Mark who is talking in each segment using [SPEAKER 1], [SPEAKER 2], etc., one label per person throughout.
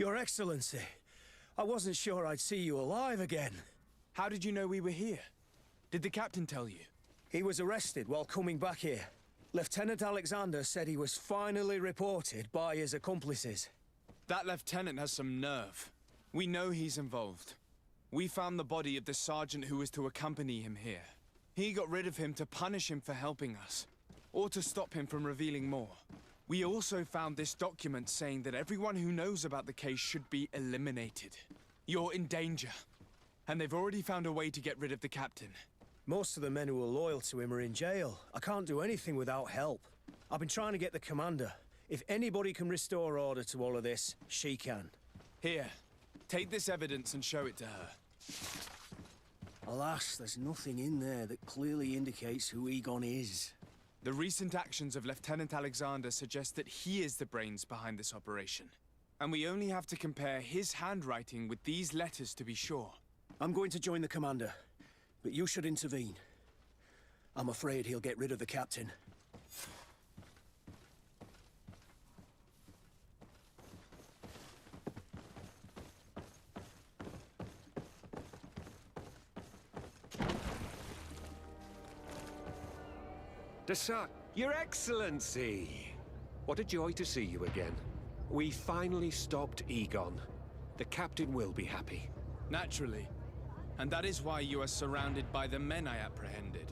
[SPEAKER 1] Your Excellency, I wasn't sure I'd see you alive again.
[SPEAKER 2] How did you know we were here? Did the captain tell you?
[SPEAKER 1] He was arrested while coming back here. Lieutenant Alexander said he was finally reported by his accomplices.
[SPEAKER 2] That lieutenant has some nerve. We know he's involved. We found the body of the sergeant who was to accompany him here. He got rid of him to punish him for helping us, or to stop him from revealing more. We also found this document saying that everyone who knows about the case should be eliminated. You're in danger, and they've already found a way to get rid of the captain.
[SPEAKER 1] Most of the men who are loyal to him are in jail. I can't do anything without help. I've been trying to get the commander. If anybody can restore order to all of this, she can.
[SPEAKER 2] Here, take this evidence and show it to her.
[SPEAKER 1] Alas, there's nothing in there that clearly indicates who Egon is.
[SPEAKER 2] The recent actions of Lieutenant Alexander suggest that he is the brains behind this operation. And we only have to compare his handwriting with these letters to be sure.
[SPEAKER 1] I'm going to join the commander, but you should intervene. I'm afraid he'll get rid of the captain.
[SPEAKER 3] Your Excellency! What a joy to see you again. We finally stopped Egon. The captain will be happy.
[SPEAKER 2] Naturally. And that is why you are surrounded by the men I apprehended.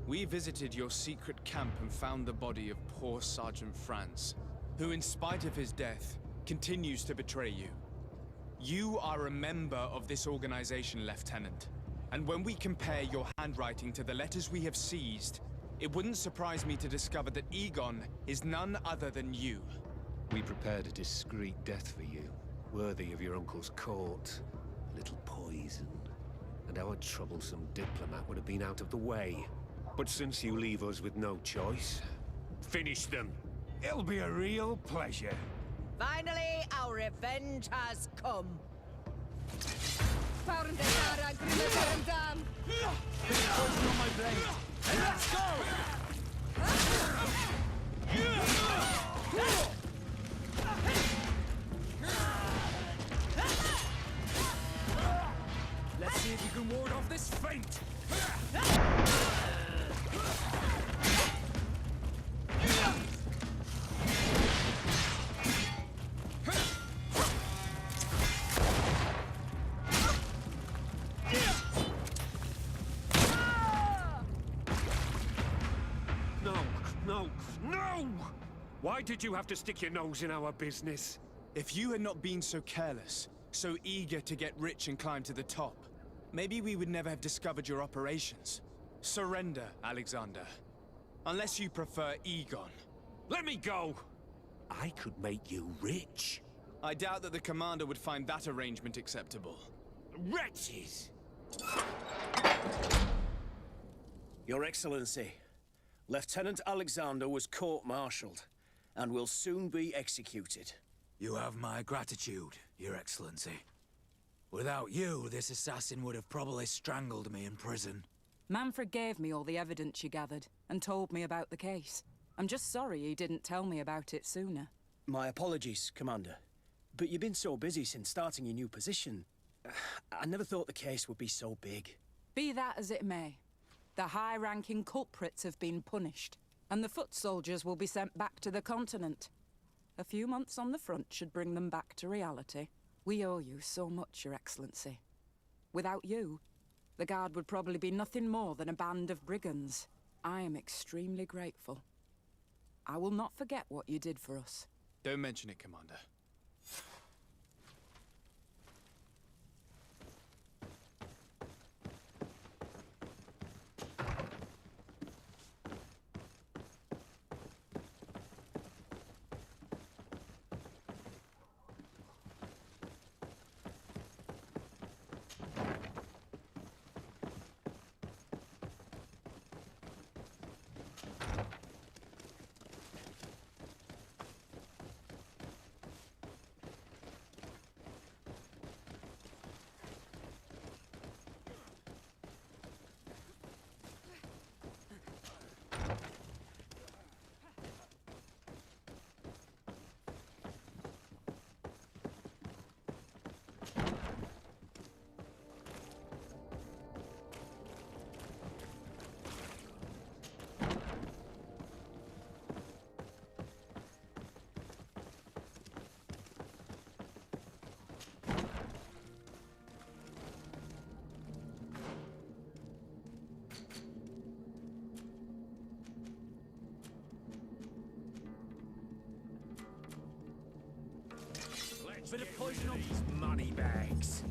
[SPEAKER 2] We visited your secret camp and found the body of poor Sergeant Franz, who in spite of his death, continues to betray you. You are a member of this organization, Lieutenant. And when we compare your handwriting to the letters we have seized, it wouldn't surprise me to discover that Egon is none other than you.
[SPEAKER 3] We prepared a discreet death for you, worthy of your uncle's court. A little poison, and our troublesome diplomat would have been out of the way. But since you leave us with no choice, finish them. It'll be a real pleasure.
[SPEAKER 4] Finally, our revenge has come.
[SPEAKER 2] Poison on my blade. And let's go! Let's see if you can ward off this feint.
[SPEAKER 3] No! Why did you have to stick your nose in our business?
[SPEAKER 2] If you had not been so careless, so eager to get rich and climb to the top, maybe we would never have discovered your operations. Surrender, Alexander. Unless you prefer Egon.
[SPEAKER 3] Let me go! I could make you rich.
[SPEAKER 2] I doubt that the commander would find that arrangement acceptable.
[SPEAKER 3] Wretches!
[SPEAKER 1] Your Excellency, Lieutenant Alexander was court-martialed and will soon be executed.
[SPEAKER 5] You have my gratitude, Your Excellency. Without you, this assassin would have probably strangled me in prison.
[SPEAKER 6] Manfred gave me all the evidence you gathered and told me about the case. I'm just sorry he didn't tell me about it sooner.
[SPEAKER 1] My apologies, Commander. But you've been so busy since starting your new position. I never thought the case would be so big.
[SPEAKER 6] Be that as it may, the high-ranking culprits have been punished, and the foot soldiers will be sent back to the continent. A few months on the front should bring them back to reality. We owe you so much, Your Excellency. Without you, the Guard would probably be nothing more than a band of brigands. I am extremely grateful. I will not forget what you did for us.
[SPEAKER 2] Don't mention it, Commander.
[SPEAKER 3] Bit of poison on these money bags.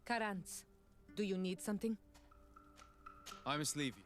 [SPEAKER 7] Karantz, do you need something?
[SPEAKER 2] I must leave you.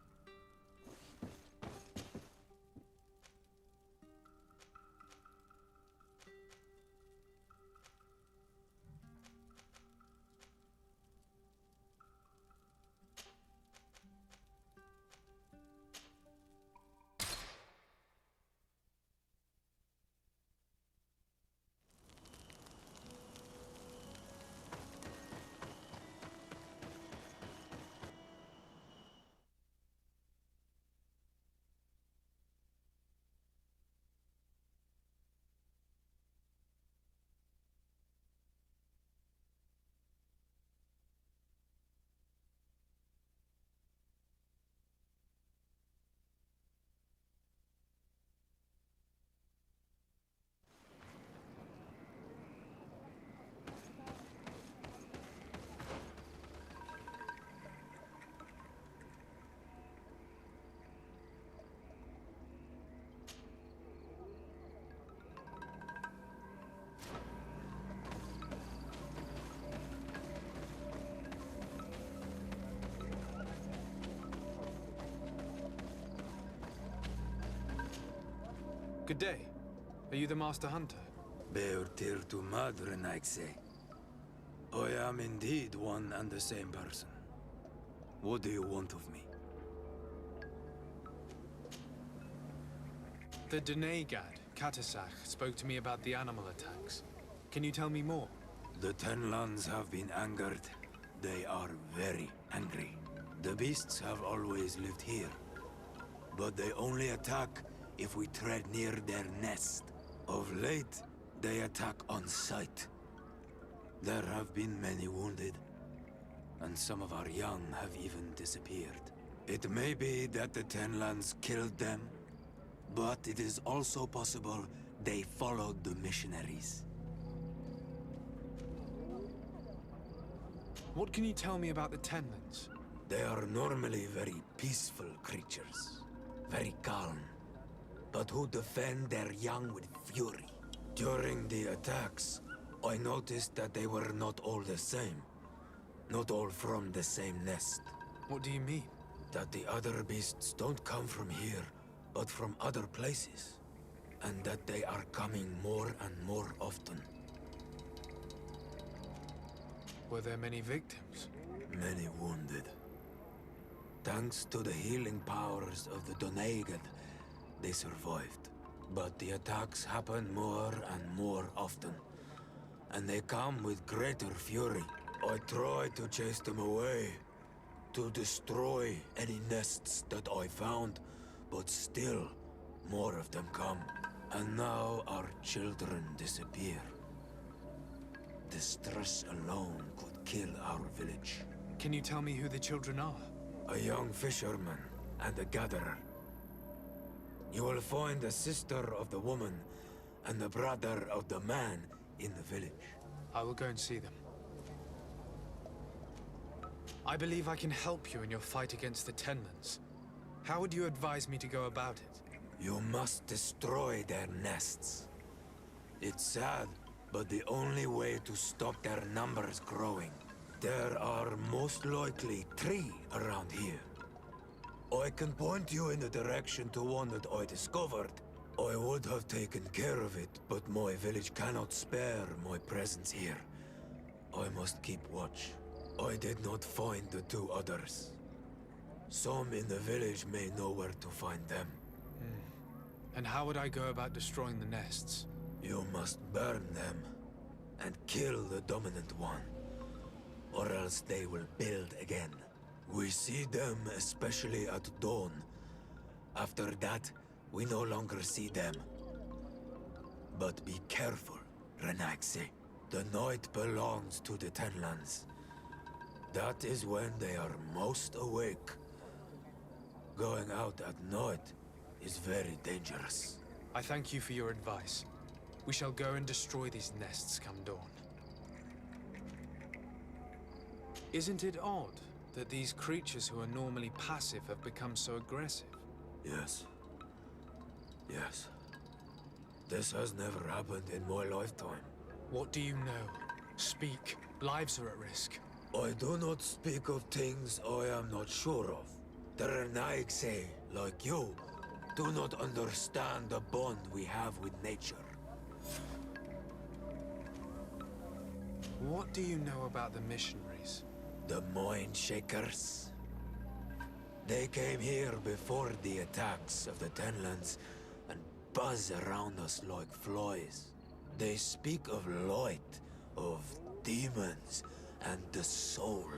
[SPEAKER 2] Good day. Are you the Master Hunter?
[SPEAKER 5] Beortir tu madre, Naikse. I am indeed one and the same person. What do you want of me?
[SPEAKER 2] The Denegad, Katasach, spoke to me about the animal attacks. Can you tell me more?
[SPEAKER 5] The Tenlands have been angered. They are very angry. The beasts have always lived here. But they only attack if we tread near their nest. Of late, they attack on sight. There have been many wounded, and some of our young have even disappeared. It may be that the Tenlands killed them, but it is also possible they followed the missionaries.
[SPEAKER 2] What can you tell me about the Tenlands?
[SPEAKER 5] They are normally very peaceful creatures, very calm, but who defend their young with fury. During the attacks, I noticed that they were not all the same. Not all from the same nest.
[SPEAKER 2] What do you mean?
[SPEAKER 5] That the other beasts don't come from here, but from other places. And that they are coming more and more often.
[SPEAKER 2] Were there many victims?
[SPEAKER 5] Many wounded. Thanks to the healing powers of the Donegad, they survived. But the attacks happen more and more often. And they come with greater fury. I try to chase them away. To destroy any nests that I found. But still, more of them come. And now our children disappear. The stress alone could kill our village.
[SPEAKER 2] Can you tell me who the children are?
[SPEAKER 5] A young fisherman and a gatherer. You will find the sister of the woman and the brother of the man in the village.
[SPEAKER 2] I will go and see them. I believe I can help you in your fight against the Tenlands. How would you advise me to go about it?
[SPEAKER 5] You must destroy their nests. It's sad, but the only way to stop their numbers growing. There are most likely 3 around here. I can point you in the direction to one that I discovered. I would have taken care of it, but my village cannot spare my presence here. I must keep watch. I did not find the two others. Some in the village may know where to find them.
[SPEAKER 2] And how would I go about destroying the nests?
[SPEAKER 5] You must burn them and kill the dominant one, or else they will build again. We see them especially at dawn. After that, we no longer see them. But be careful, Renaxe. The night belongs to the Tenlands. That is when they are most awake. Going out at night is very dangerous.
[SPEAKER 2] I thank you for your advice. We shall go and destroy these nests come dawn. Isn't it odd that these creatures who are normally passive have become so aggressive?
[SPEAKER 5] Yes. Yes. This has never happened in my lifetime.
[SPEAKER 2] What do you know? Speak. Lives are at risk.
[SPEAKER 5] I do not speak of things I am not sure of. The Renaigse, like you, do not understand the bond we have with nature.
[SPEAKER 2] What do you know about the missionaries?
[SPEAKER 5] The Mind Shakers. They came here before the attacks of the Tenlands and buzz around us like flies. They speak of light, of demons, and the soul.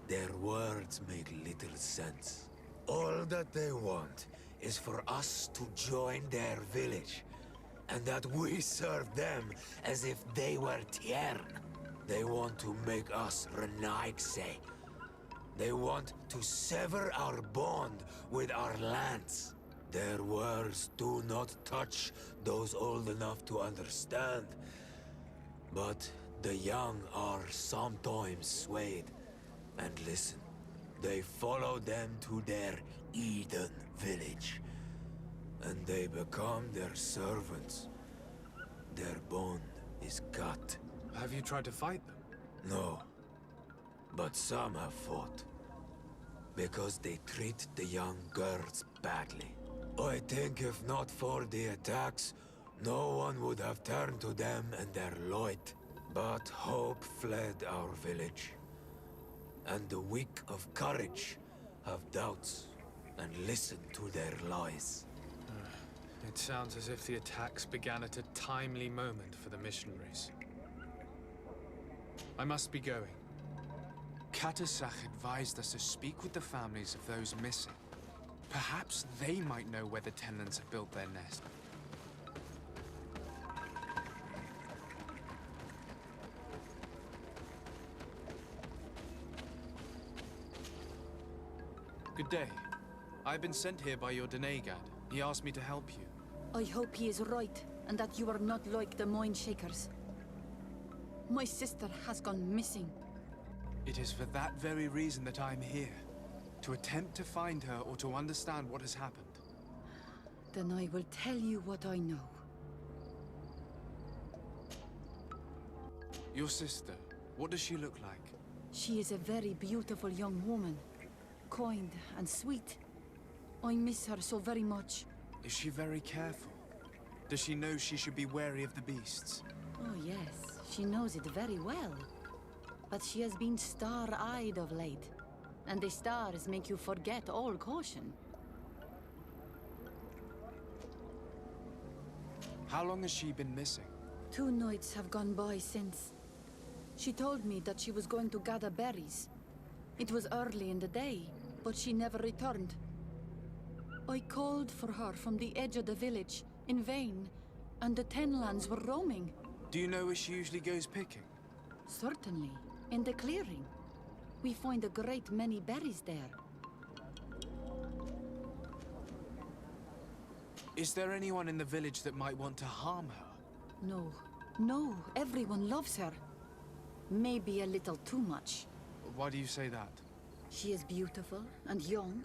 [SPEAKER 5] Their words make little sense. All that they want is for us to join their village, and that we serve them as if they were Tiern. They want to make us Renaigse. They want to sever our bond with our lands. Their words do not touch those old enough to understand. But the young are sometimes swayed. And listen, they follow them to their Eden village. And they become their servants. Their bond is cut.
[SPEAKER 2] Have you tried to fight them?
[SPEAKER 5] No. But some have fought. Because they treat the young girls badly. I think if not for the attacks, no one would have turned to them and their light. But hope fled our village. And the weak of courage have doubts and listen to their lies.
[SPEAKER 2] It sounds as if the attacks began at a timely moment for the missionaries. I must be going. Katasach advised us to speak with the families of those missing. Perhaps they might know where the Tenlands have built their nest. Good day. I've been sent here by your Denegad. He asked me to help you.
[SPEAKER 7] I hope he is right, and that you are not like the Mind Shakers. My sister has gone missing.
[SPEAKER 2] It is for that very reason that I'm here. To attempt to find her or to understand what has happened.
[SPEAKER 7] Then I will tell you what I know.
[SPEAKER 2] Your sister, what does she look like?
[SPEAKER 7] She is a very beautiful young woman. Kind and sweet. I miss her so very much.
[SPEAKER 2] Is she very careful? Does she know she should be wary of the beasts?
[SPEAKER 7] Oh yes, she knows it very well. But she has been star-eyed of late. And the stars make you forget all caution.
[SPEAKER 2] How long has she been missing?
[SPEAKER 7] 2 nights have gone by since. She told me that she was going to gather berries. It was early in the day, but she never returned. I called for her from the edge of the village, in vain, and the Tenlands were roaming.
[SPEAKER 2] Do you know where she usually goes picking?
[SPEAKER 7] Certainly, in the clearing. We find a great many berries there.
[SPEAKER 2] Is there anyone in the village that might want to harm her?
[SPEAKER 7] No, everyone loves her. Maybe a little too much.
[SPEAKER 2] Why do you say that?
[SPEAKER 7] She is beautiful and young.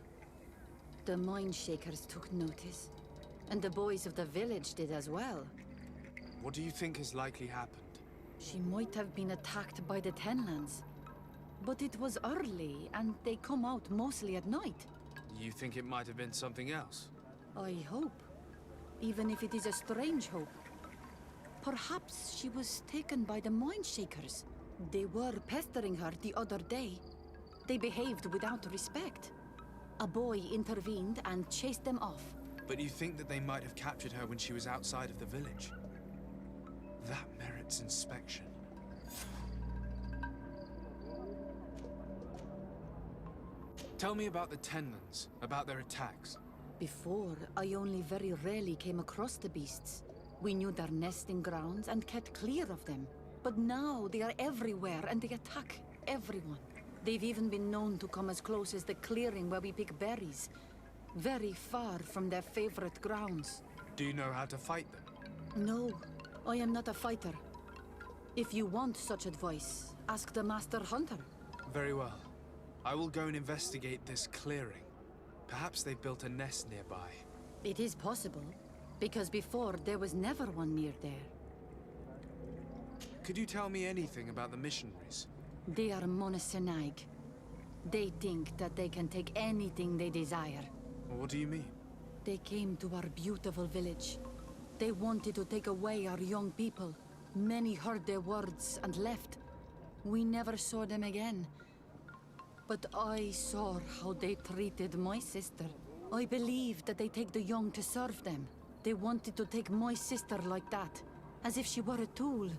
[SPEAKER 7] The Mind Shakers took notice. And the boys of the village did as well.
[SPEAKER 2] What do you think has likely happened?
[SPEAKER 7] She might have been attacked by the Tenlands. But it was early, and they come out mostly at night.
[SPEAKER 2] You think it might have been something else?
[SPEAKER 7] I hope. Even if it is a strange hope. Perhaps she was taken by the Mind Shakers. They were pestering her the other day. They behaved without respect. A boy intervened and chased them off.
[SPEAKER 2] But you think that they might have captured her when she was outside of the village? That merits inspection. Tell me about the Tenlands, about their attacks.
[SPEAKER 7] Before, I only very rarely came across the beasts. We knew their nesting grounds and kept clear of them. But now they are everywhere and they attack everyone. They've even been known to come as close as the clearing where we pick berries. Very far from their favorite grounds.
[SPEAKER 2] Do you know how to fight them?
[SPEAKER 7] No, I am not a fighter. If you want such advice, ask the Master Hunter.
[SPEAKER 2] Very well. I will go and investigate this clearing. Perhaps they built a nest nearby.
[SPEAKER 7] It is possible, because before there was never one near there.
[SPEAKER 2] Could you tell me anything about the missionaries?
[SPEAKER 7] They are monosynaig. They think that they can take anything they desire.
[SPEAKER 2] What do you mean?
[SPEAKER 7] They came to our beautiful village. They wanted to take away our young people. Many heard their words and left. We never saw them again. But I saw how they treated my sister. I believe that they take the young to serve them. They wanted to take my sister like that, as if she were a tool.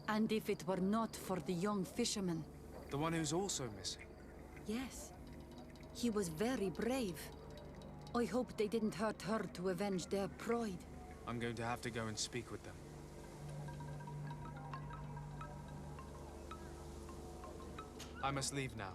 [SPEAKER 7] And if it were not for the young fisherman...
[SPEAKER 2] The one who's also missing?
[SPEAKER 7] Yes. He was very brave. I hope they didn't hurt her to avenge their pride.
[SPEAKER 2] I'm going to have to go and speak with them. I must leave now.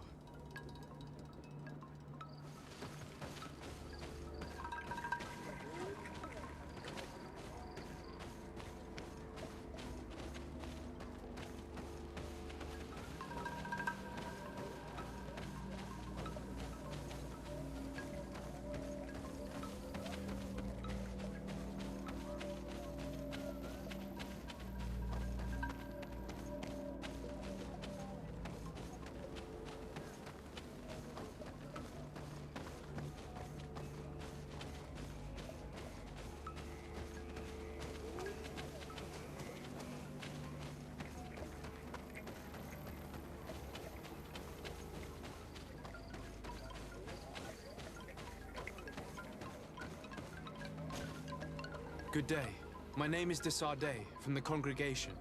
[SPEAKER 2] Good day. My name is Desardet, from the congregation.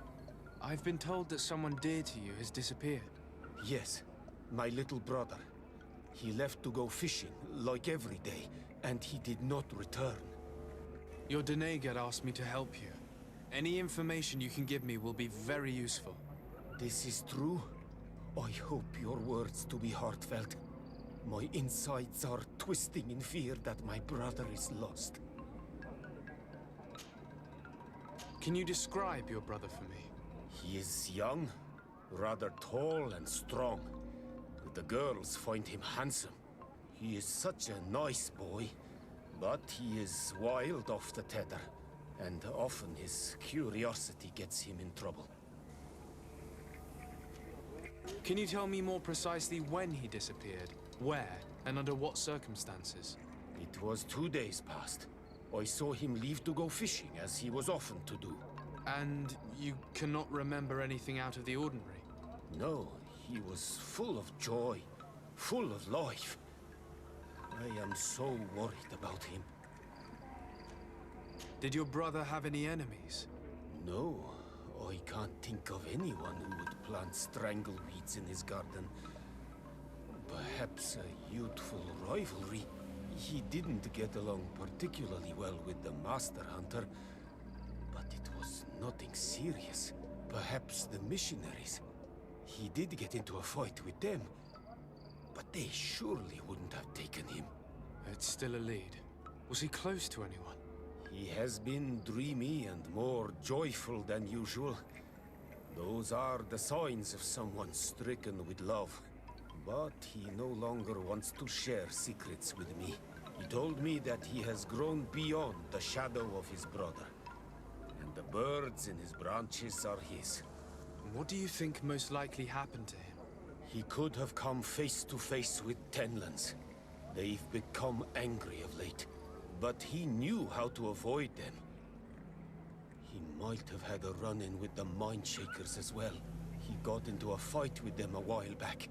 [SPEAKER 2] I've been told that someone dear to you has disappeared.
[SPEAKER 8] Yes, my little brother. He left to go fishing, like every day, and he did not return.
[SPEAKER 2] Your Donegad asked me to help you. Any information you can give me will be very useful.
[SPEAKER 8] This is true? I hope your words to be heartfelt. My insides are twisting in fear that my brother is lost.
[SPEAKER 2] Can you describe your brother for me?
[SPEAKER 8] He is young, rather tall and strong. The girls find him handsome. He is such a nice boy, but he is wild off the tether, and often his curiosity gets him in trouble.
[SPEAKER 2] Can you tell me more precisely when he disappeared, where, and under what circumstances?
[SPEAKER 8] It was 2 days past. I saw him leave to go fishing, as he was often to do.
[SPEAKER 2] And you cannot remember anything out of the ordinary?
[SPEAKER 8] No, he was full of joy, full of life. I am so worried about him.
[SPEAKER 2] Did your brother have any enemies?
[SPEAKER 8] No, I can't think of anyone who would plant strangleweeds in his garden. Perhaps a youthful rivalry. He didn't get along particularly well with the Master Hunter, but it was nothing serious. Perhaps the missionaries. He did get into a fight with them, but they surely wouldn't have taken him.
[SPEAKER 2] It's still a lead. Was he close to anyone?
[SPEAKER 8] He has been dreamy and more joyful than usual. Those are the signs of someone stricken with love. But he no longer wants to share secrets with me. He told me that he has grown beyond the shadow of his brother. And the birds in his branches are his.
[SPEAKER 2] What do you think most likely happened to him?
[SPEAKER 8] He could have come face to face with Tenlands. They've become angry of late, but he knew how to avoid them. He might have had a run-in with the Mindshakers as well. He got into a fight with them a while back.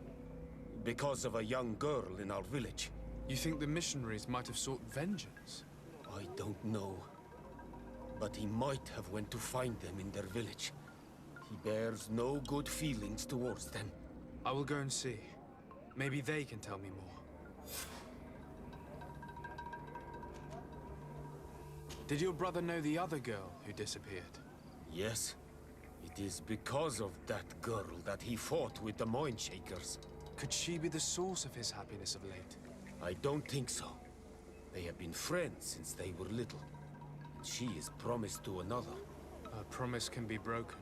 [SPEAKER 8] Because of a young girl in our village.
[SPEAKER 2] You think the missionaries might have sought vengeance?
[SPEAKER 8] I don't know. But he might have went to find them in their village. He bears no good feelings towards them.
[SPEAKER 2] I will go and see. Maybe they can tell me more. Did your brother know the other girl who disappeared?
[SPEAKER 8] Yes. It is because of that girl that he fought with the Mindshakers.
[SPEAKER 2] Could she be the source of his happiness of late?
[SPEAKER 8] I don't think so. They have been friends since they were little. And she is promised to another.
[SPEAKER 2] A promise can be broken.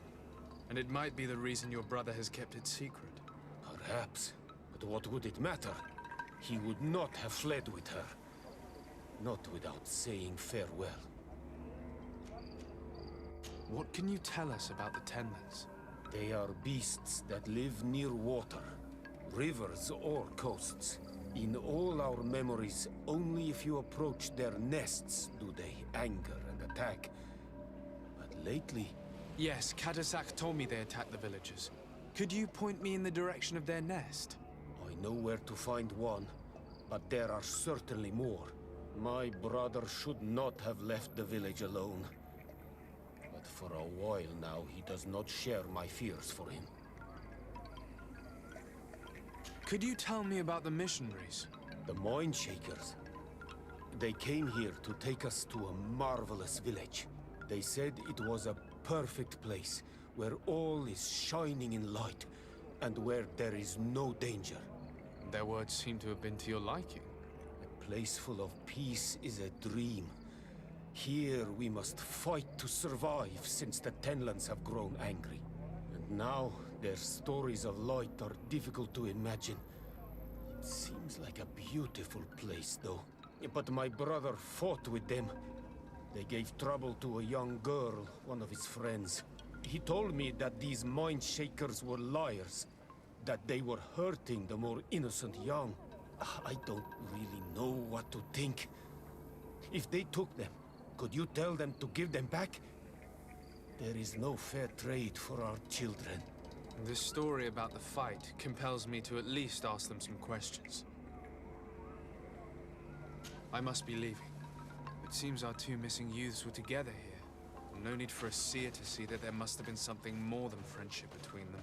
[SPEAKER 2] And it might be the reason your brother has kept it secret.
[SPEAKER 8] Perhaps. But what would it matter? He would not have fled with her. Not without saying farewell.
[SPEAKER 2] What can you tell us about the Tenlets?
[SPEAKER 8] They are beasts that live near water, rivers or coasts. In all our memories, only if you approach their nests do they anger and attack. But lately...
[SPEAKER 2] Yes, Katasak told me they attacked the villagers. Could you point me in the direction of their nest?
[SPEAKER 8] I know where to find one, but there are certainly more. My brother should not have left the village alone. But for a while now, he does not share my fears for him.
[SPEAKER 2] Could you tell me about the missionaries?
[SPEAKER 8] The Mindshakers. They came here to take us to a marvelous village. They said it was a perfect place, where all is shining in light, and where there is no danger.
[SPEAKER 2] Their words seem to have been to your liking.
[SPEAKER 8] A place full of peace is a dream. Here we must fight to survive, since the Tenlands have grown angry. And now, their stories of light are difficult to imagine. It seems like a beautiful place, though. But my brother fought with them. They gave trouble to a young girl, one of his friends. He told me that these Mindshakers were liars, that they were hurting the more innocent young. I don't really know what to think. If they took them, could you tell them to give them back? There is no fair trade for our children.
[SPEAKER 2] This story about the fight compels me to at least ask them some questions. I must be leaving. It seems our two missing youths were together here. No need for a seer to see that there must have been something more than friendship between them.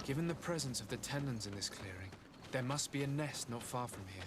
[SPEAKER 2] Given the presence of the tenons in this clearing, there must be a nest not far from here.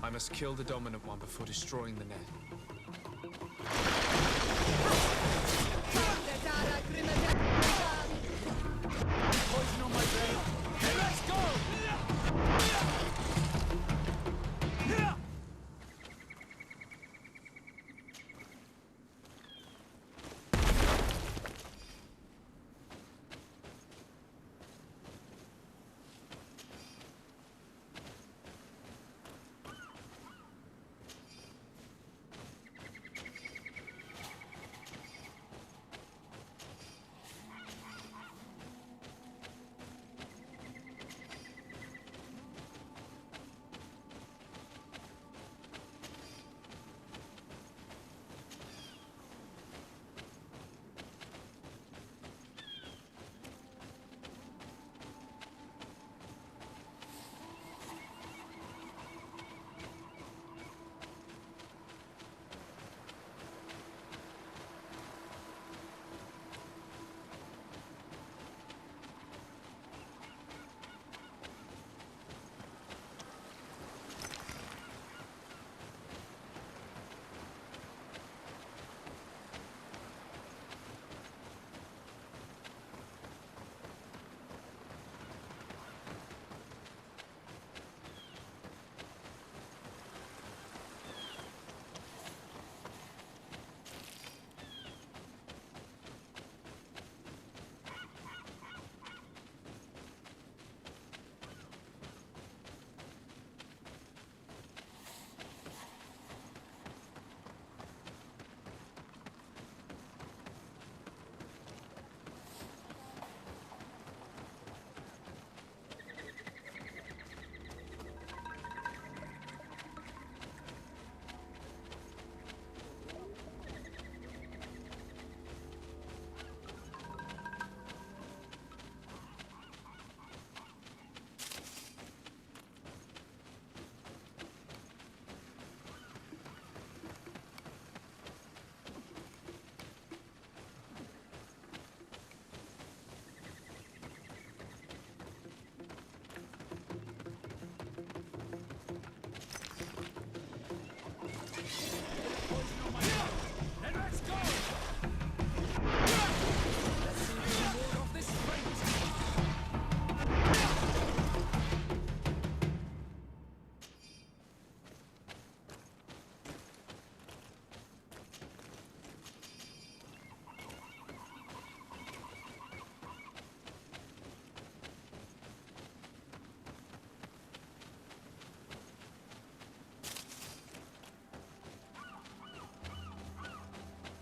[SPEAKER 2] I must kill the dominant one before destroying the net. Poison on my brain. Hey, let's go!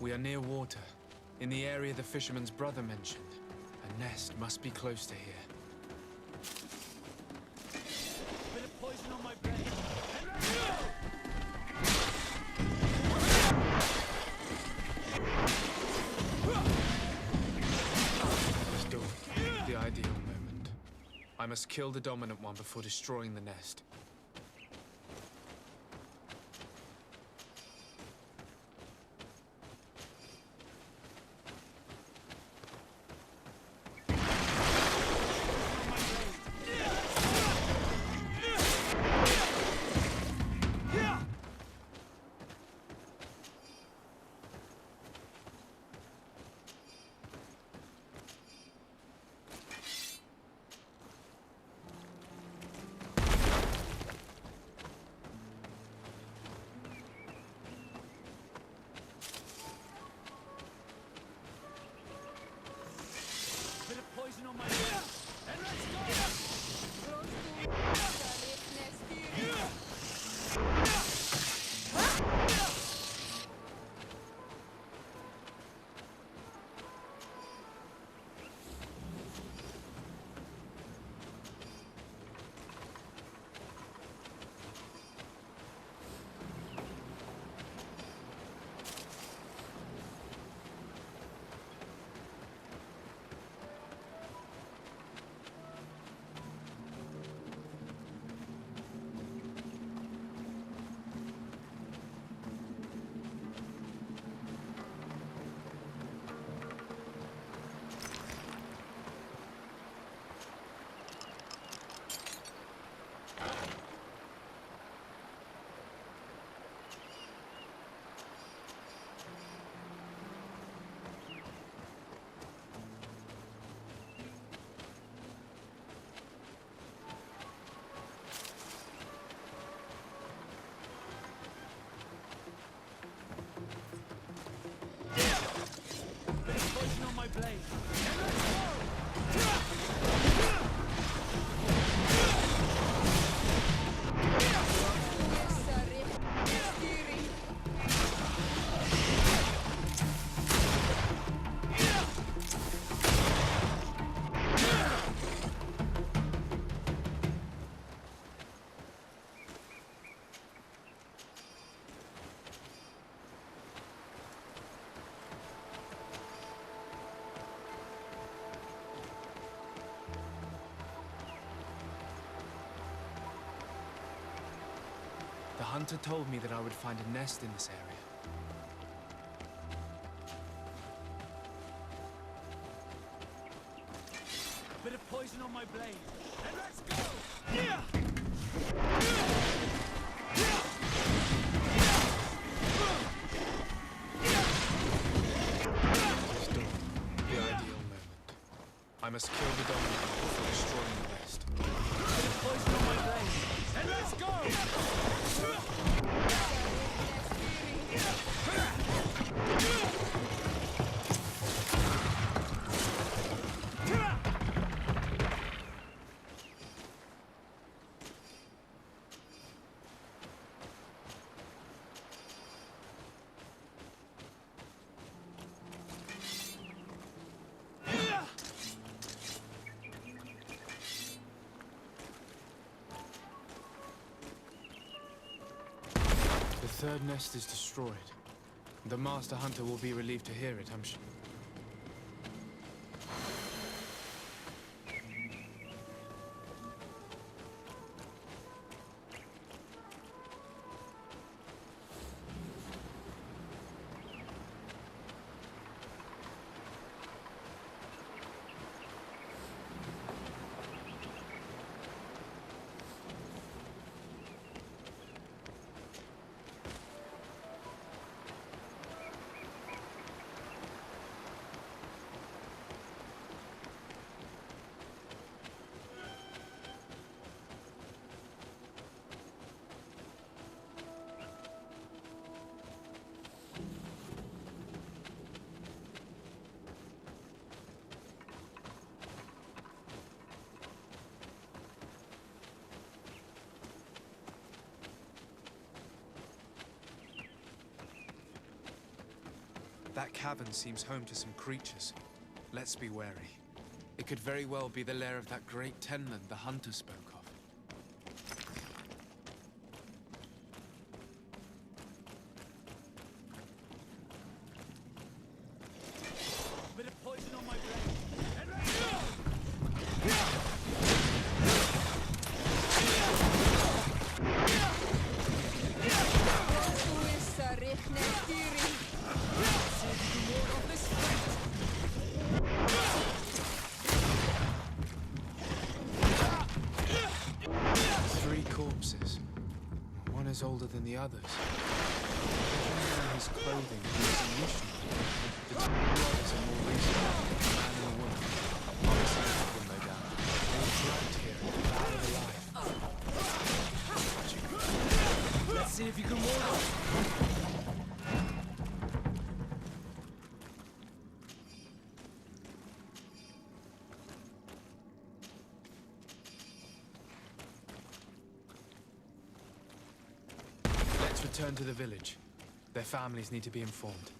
[SPEAKER 2] We are near water, in the area the fisherman's brother mentioned. A nest must be close to here. Bit of poison on my brain. Still, the ideal moment. I must kill the dominant one before destroying the nest. hunter told me that I would find a nest in this area.
[SPEAKER 9] Bit of poison on my blade. And let's go!
[SPEAKER 2] It's dawn, the ideal moment. I must kill the dominant before destroying the rest.
[SPEAKER 9] Bit of poison on my blade. And let's go!
[SPEAKER 2] The third nest is destroyed. The Master Hunter will be relieved to hear it, I'm sure. That cavern seems home to some creatures. Let's be wary. It could very well be the lair of that great tenland the hunter spoke of.
[SPEAKER 9] Bit of poison on my blade. And let's go!
[SPEAKER 2] Three corpses. One is older than the others. His clothing is unusual. The two brothers are more recent, a man and a woman. Obviously, them, no doubt. They were dragged here and devoured alive. Tragic.
[SPEAKER 9] Let's see if you can ward off.
[SPEAKER 2] Let's return to the village. Their families need to be informed.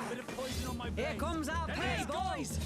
[SPEAKER 9] Bit of poison on my blade.
[SPEAKER 4] Here comes our pay, boys!